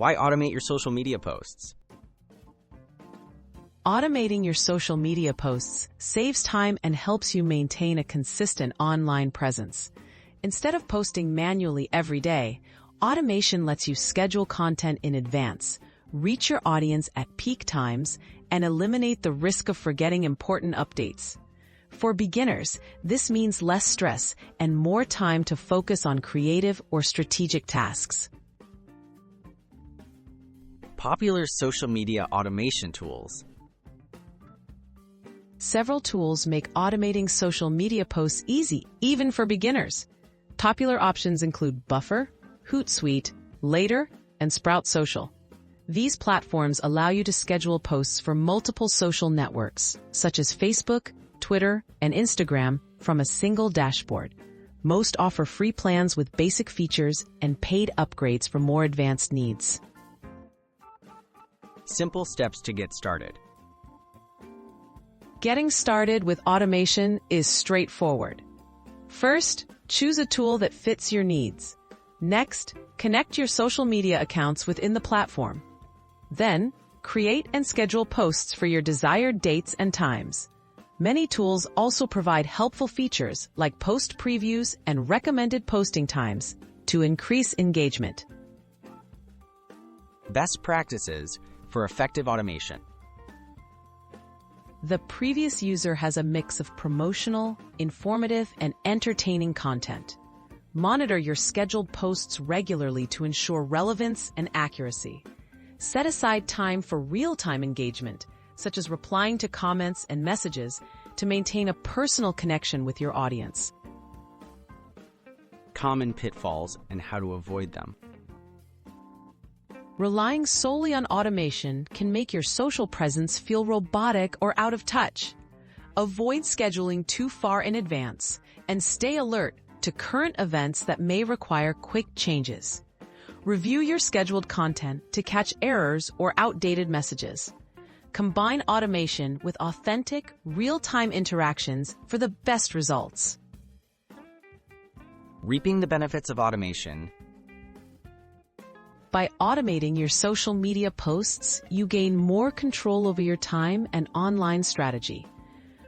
Why automate your social media posts? Automating your social media posts saves time and helps you maintain a consistent online presence. Instead of posting manually every day, automation lets you schedule content in advance, reach your audience at peak times, and eliminate the risk of forgetting important updates. For beginners, this means less stress and more time to focus on creative or strategic tasks. Popular social media automation tools. Several tools make automating social media posts easy, even for beginners. Popular options include Buffer, Hootsuite, Later, and Sprout Social. These platforms allow you to schedule posts for multiple social networks, such as Facebook, Twitter, and Instagram, from a single dashboard. Most offer free plans with basic features and paid upgrades for more advanced needs. Simple steps to get started. Getting started with automation is straightforward. First, choose a tool that fits your needs. Next, connect your social media accounts within the platform. Then, create and schedule posts for your desired dates and times. Many tools also provide helpful features like post previews and recommended posting times to increase engagement. Best practices for effective automation. The previous user has a mix of promotional, informative, and entertaining content. Monitor your scheduled posts regularly to ensure relevance and accuracy. Set aside time for real-time engagement, such as replying to comments and messages, to maintain a personal connection with your audience. Common pitfalls and how to avoid them. Relying solely on automation can make your social presence feel robotic or out of touch. Avoid scheduling too far in advance and stay alert to current events that may require quick changes. Review your scheduled content to catch errors or outdated messages. Combine automation with authentic, real-time interactions for the best results. Reaping the benefits of automation. By automating your social media posts, you gain more control over your time and online strategy.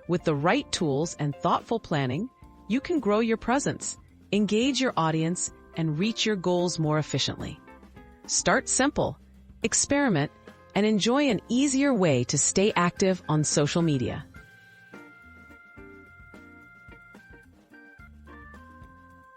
With the right tools and thoughtful planning, you can grow your presence, engage your audience, and reach your goals more efficiently. Start simple, experiment, and enjoy an easier way to stay active on social media.